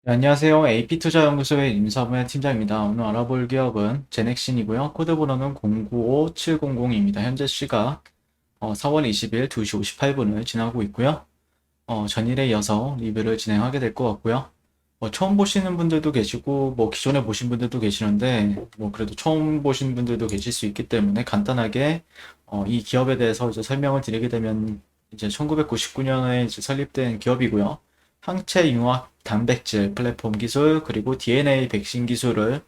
네, 안녕하세요. AP투자연구소의 임사무의 팀장입니다. 오늘 알아볼 기업은 제넥신이고요. 코드 번호는 095700입니다. 현재 시각 4월 20일 2시 58분을 지나고 있고요. 전일에 이어서 리뷰를 진행하게 될 것 같고요. 처음 보시는 분들도 계시고, 기존에 보신 분들도 계시는데, 그래도 처음 보신 분들도 계실 수 있기 때문에 간단하게 이 기업에 대해서 이제 설명을 드리게 되면, 이제 1999년에 이제 설립된 기업이고요. 항체 융합 단백질 플랫폼 기술, 그리고 DNA 백신 기술을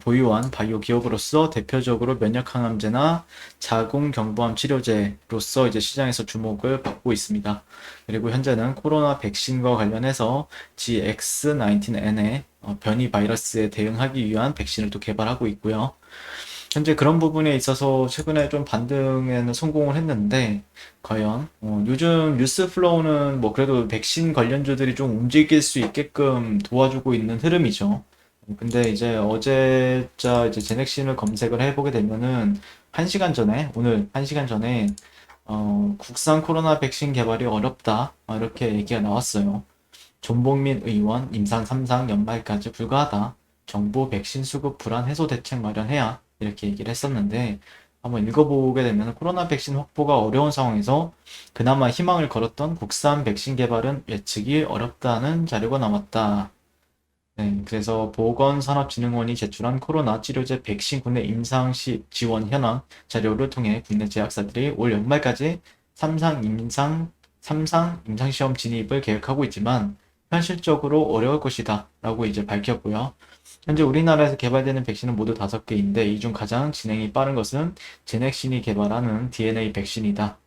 보유한 바이오 기업으로서 대표적으로 면역 항암제나 자궁 경부암 치료제로서 이제 시장에서 주목을 받고 있습니다. 그리고 현재는 코로나 백신과 관련해서 GX19N의 변이 바이러스에 대응하기 위한 백신을 또 개발하고 있고요. 현재 그런 부분에 있어서 최근에 좀 반등에는 성공을 했는데, 과연 요즘 뉴스 플로우는 그래도 백신 관련주들이 좀 움직일 수 있게끔 도와주고 있는 흐름이죠. 근데 이제 어제자 이제 제넥신을 검색을 해보게 되면은 1시간 전에, 오늘 1시간 전에 국산 코로나 백신 개발이 어렵다, 이렇게 얘기가 나왔어요. 존봉민 의원 임상 3상 연말까지 불가하다. 정부 백신 수급 불안 해소 대책 마련해야, 이렇게 얘기를 했었는데, 한번 읽어보게 되면 코로나 백신 확보가 어려운 상황에서 그나마 희망을 걸었던 국산 백신 개발은 예측이 어렵다는 자료가 남았다. 네, 그래서 보건산업진흥원이 제출한 코로나 치료제 백신 국내 임상 지원 현황 자료를 통해 국내 제약사들이 올 연말까지 3상 임상시험 진입을 계획하고 있지만 현실적으로 어려울 것이다 라고 이제 밝혔고요. 현재 우리나라에서 개발되는 백신은 모두 5개인데 이 중 가장 진행이 빠른 것은 제넥신이 개발하는 DNA 백신이다.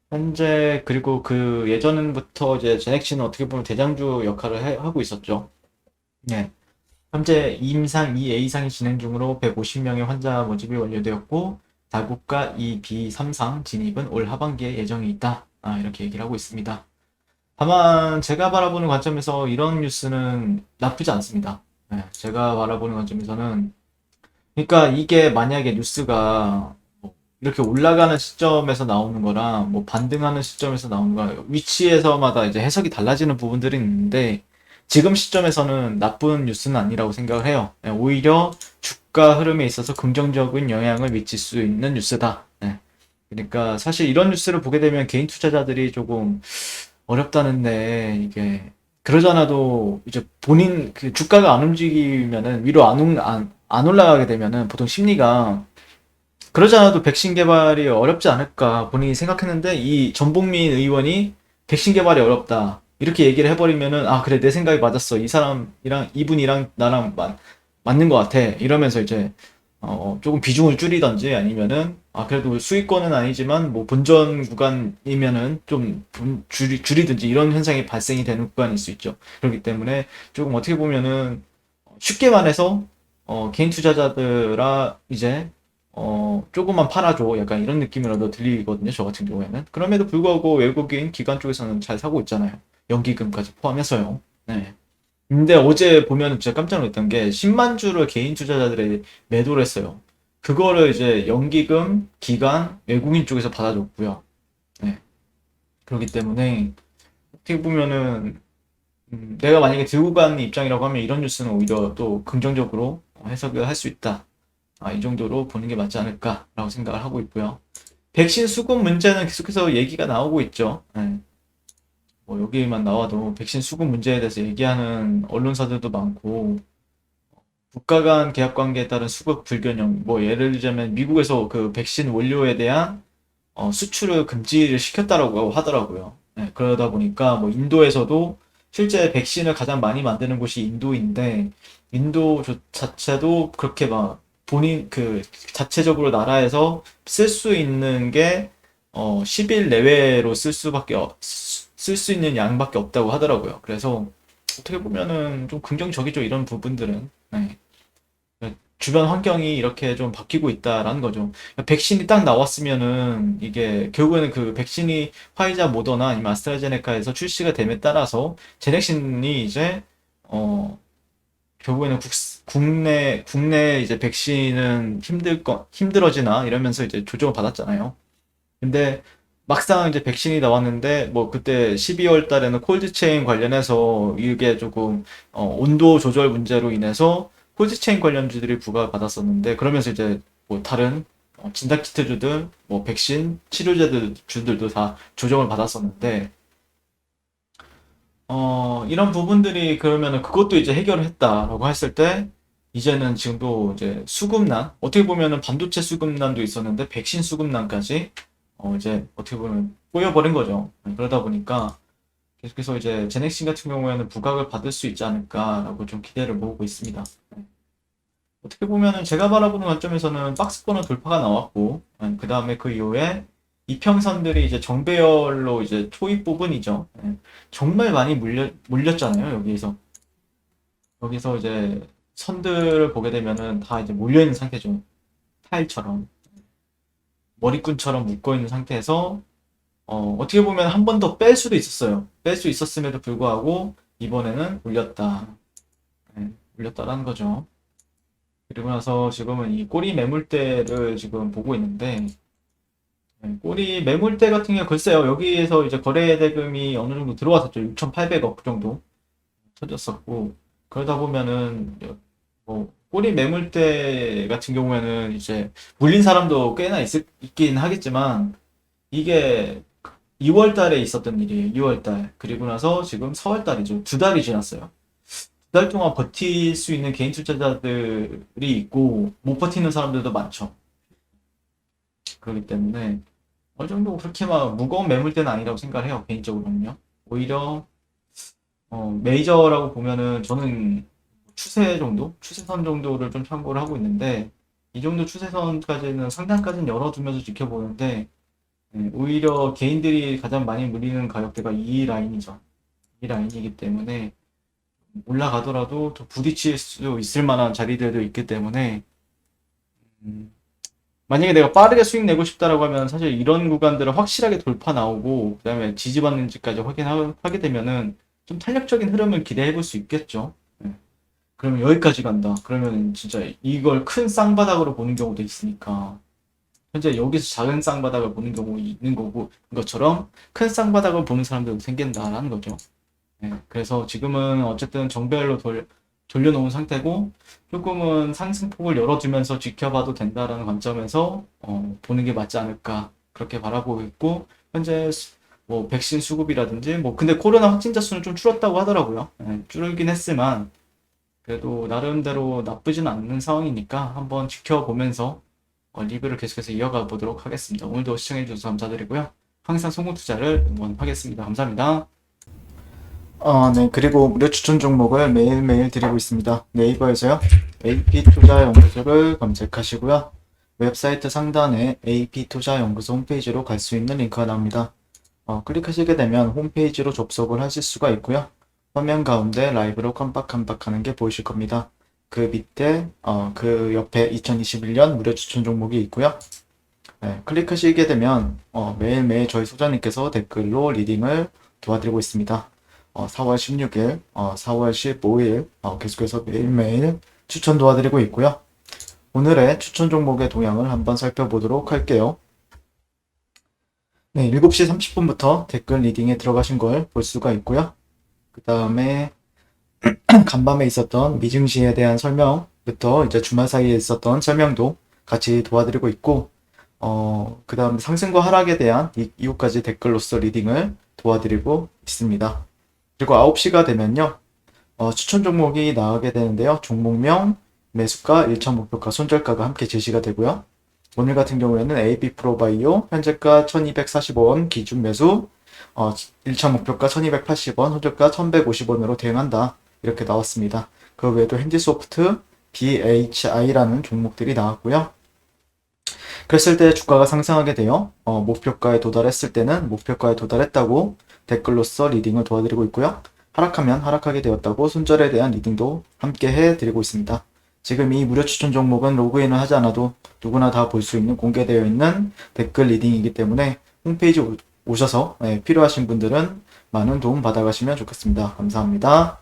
현재 그리고 그 예전부터 이제 제넥신은 어떻게 보면 대장주 역할을 하고 있었죠. 네. 현재 임상 2A상이 진행 중으로 150명의 환자 모집이 완료되었고, 다국가 2B3상 진입은 올 하반기에 예정이 있다. 이렇게 얘기를 하고 있습니다. 다만 제가 바라보는 관점에서 이런 뉴스는 나쁘지 않습니다. 네, 제가 바라보는 관점에서는, 그러니까 이게 만약에 뉴스가 이렇게 올라가는 시점에서 나오는 거랑 반등하는 시점에서 나오는 거랑 위치에서마다 이제 해석이 달라지는 부분들이 있는데, 지금 시점에서는 나쁜 뉴스는 아니라고 생각을 해요. 네, 오히려 주가 흐름에 있어서 긍정적인 영향을 미칠 수 있는 뉴스다. 네. 그러니까 사실 이런 뉴스를 보게 되면 개인 투자자들이 조금 어렵다는데, 이게 그러잖아도 이제 본인 그 주가가 안 움직이면은 위로 안 올라가게 되면은 보통 심리가, 그러지 않아도 백신 개발이 어렵지 않을까 본인이 생각했는데, 이 전복민 의원이 백신 개발이 어렵다 이렇게 얘기를 해버리면은, 아 그래 내 생각이 맞았어, 이 사람이랑 이분이랑 나랑 맞는 것 같아 이러면서 이제 조금 비중을 줄이던지, 아니면은 그래도 수익권은 아니지만 본전 구간이면은 좀 줄이든지, 이런 현상이 발생이 되는 구간일 수 있죠. 그렇기 때문에 조금 어떻게 보면은 쉽게 말해서 개인 투자자들아 이제 조금만 팔아줘, 약간 이런 느낌이라도 들리거든요, 저 같은 경우에는. 그럼에도 불구하고 외국인 기관 쪽에서는 잘 사고 있잖아요. 연기금까지 포함해서요. 네. 근데 어제 보면 진짜 깜짝 놀랐던 게 10만 주를 개인 투자자들이 매도를 했어요. 그거를 이제 연기금, 기관, 외국인 쪽에서 받아줬고요. 네. 그렇기 때문에 어떻게 보면은 내가 만약에 들고 간 입장이라고 하면 이런 뉴스는 오히려 또 긍정적으로 해석을 할 수 있다. 이 정도로 보는 게 맞지 않을까라고 생각을 하고 있고요. 백신 수급 문제는 계속해서 얘기가 나오고 있죠. 네. 여기만 나와도 백신 수급 문제에 대해서 얘기하는 언론사들도 많고, 국가 간 계약 관계에 따른 수급 불균형, 예를 들자면 미국에서 그 백신 원료에 대한 수출을 금지를 시켰다라고 하더라고요. 네, 그러다 보니까 인도에서도 실제 백신을 가장 많이 만드는 곳이 인도인데, 인도 자체도 그렇게 본인 그 자체적으로 나라에서 쓸 수 있는 게 10일 내외로 쓸 수 있는 양밖에 없다고 하더라고요. 그래서 어떻게 보면은 좀 긍정적이죠, 이런 부분들은. 네. 주변 환경이 이렇게 좀 바뀌고 있다라는 거죠. 백신이 딱 나왔으면은 이게 결국에는 그 백신이 화이자, 모더나 아니면 아스트라제네카에서 출시가 됨에 따라서 제넥신이 이제 어 결국에는 국내 이제 백신은 힘들어지나 이러면서 이제 조정을 받았잖아요. 근데 막상 이제 백신이 나왔는데 뭐 그때 12월 달에는 콜드체인 관련해서 이게 조금 온도 조절 문제로 인해서 콜드체인 관련주들이 부과받았었는데 그러면서 이제 뭐 다른 진단키트주들 뭐 백신 치료제들 주들도 다 조정을 받았었는데 이런 부분들이 그러면은 그것도 이제 해결을 했다라고 했을 때 이제는 지금도 이제 수급난 어떻게 보면은 반도체 수급난도 있었는데 백신 수급난까지 이제 어떻게 보면 꼬여버린 거죠. 그러다 보니까 계속해서 이제 제넥신 같은 경우에는 부각을 받을 수 있지 않을까라고 좀 기대를 모으고 있습니다. 어떻게 보면은 제가 바라보는 관점에서는 박스권은 돌파가 나왔고, 그 다음에 그 이후에 이평선들이 이제 정배열로 이제 초입 부분이죠. 정말 많이 몰렸잖아요, 여기서. 여기서 이제 선들을 보게 되면은 다 이제 몰려있는 상태죠. 타일처럼. 머리끈처럼 묶어있는 상태에서 어떻게 보면 한 번 더 뺄 수도 있었어요. 뺄 수 있었음에도 불구하고 이번에는 올렸다. 올렸다라는 거죠. 그리고 나서 지금은 이 꼬리 매물대를 지금 보고 있는데 꼬리 매물대 같은 경우 글쎄요. 여기에서 이제 거래 대금이 어느 정도 들어왔었죠. 6,800억 정도 터졌었고 그러다 보면은 뭐 꼬리 매물대 같은 경우에는 이제 물린 사람도 꽤나 있긴 하겠지만 이게 2월 달에 있었던 일이에요. 2월 달. 그리고 나서 지금 4월 달이죠. 두 달이 지났어요. 두 달 동안 버틸 수 있는 개인 투자자들이 있고 못 버티는 사람들도 많죠. 그렇기 때문에 어느 정도 그렇게 막 무거운 매물대는 아니라고 생각을 해요. 개인적으로는요. 오히려 메이저라고 보면은 저는 추세 정도, 추세선 정도를 좀 참고를 하고 있는데 이 정도 추세선까지는 상단까지는 열어두면서 지켜보는데 오히려 개인들이 가장 많이 물리는 가격대가 이 라인이죠. 이 라인이기 때문에 올라가더라도 더 부딪힐 수 있을 만한 자리들도 있기 때문에 음, 만약에 내가 빠르게 수익 내고 싶다라고 하면 사실 이런 구간들을 확실하게 돌파 나오고 그다음에 지지받는지까지 확인하게 되면은 좀 탄력적인 흐름을 기대해 볼 수 있겠죠. 예. 그러면 여기까지 간다. 그러면 진짜 이걸 큰 쌍바닥으로 보는 경우도 있으니까 현재 여기서 작은 쌍바닥을 보는 경우 있는 거고 것처럼 큰 쌍바닥을 보는 사람들도 생긴다라는 거죠. 네, 그래서 지금은 어쨌든 정배열로 돌려놓은 상태고 조금은 상승폭을 열어주면서 지켜봐도 된다라는 관점에서 보는 게 맞지 않을까 그렇게 바라보고 있고 현재 뭐 백신 수급이라든지 뭐 근데 코로나 확진자 수는 좀 줄었다고 하더라고요. 줄긴 했지만 그래도 나름대로 나쁘진 않는 상황이니까 한번 지켜보면서 리뷰를 계속해서 이어가 보도록 하겠습니다. 오늘도 시청해주셔서 감사드리고요. 항상 송금 투자를 응원하겠습니다. 감사합니다. 네. 그리고 무료 추천 종목을 매일매일 드리고 있습니다. 네이버에서요. AP투자연구소를 검색하시고요. 웹사이트 상단에 AP투자연구소 홈페이지로 갈 수 있는 링크가 나옵니다. 클릭하시게 되면 홈페이지로 접속을 하실 수가 있고요. 화면 가운데 라이브로 깜빡깜빡하는 게 보이실 겁니다. 그 밑에 그 옆에 2021년 무료 추천 종목이 있고요. 네, 클릭하시게 되면 매일매일 저희 소장님께서 댓글로 리딩을 도와드리고 있습니다. 4월 16일, 4월 15일 계속해서 매일매일 추천 도와드리고 있고요. 오늘의 추천 종목의 동향을 한번 살펴보도록 할게요. 네, 7시 30분부터 댓글 리딩에 들어가신 걸 볼 수가 있고요. 그 다음에 간밤에 있었던 미증시에 대한 설명부터 이제 주말 사이에 있었던 설명도 같이 도와드리고 있고 그 다음 상승과 하락에 대한 이후까지 댓글로서 리딩을 도와드리고 있습니다. 그리고 9시가 되면요. 추천 종목이 나가게 되는데요. 종목명, 매수가, 1차 목표가, 손절가가 함께 제시가 되고요. 오늘 같은 경우에는 AB프로바이오, 현재가 1240원 기준 매수, 1차 목표가 1280원, 손절가 1150원으로 대응한다. 이렇게 나왔습니다. 그 외에도 핸디소프트, BHI라는 종목들이 나왔고요. 그랬을 때 주가가 상승하게 되어 목표가에 도달했을 때는 목표가에 도달했다고 댓글로서 리딩을 도와드리고 있고요. 하락하면 하락하게 되었다고 손절에 대한 리딩도 함께 해드리고 있습니다. 지금 이 무료 추천 종목은 로그인을 하지 않아도 누구나 다 볼 수 있는 공개되어 있는 댓글 리딩이기 때문에 홈페이지 오셔서 필요하신 분들은 많은 도움 받아가시면 좋겠습니다. 감사합니다.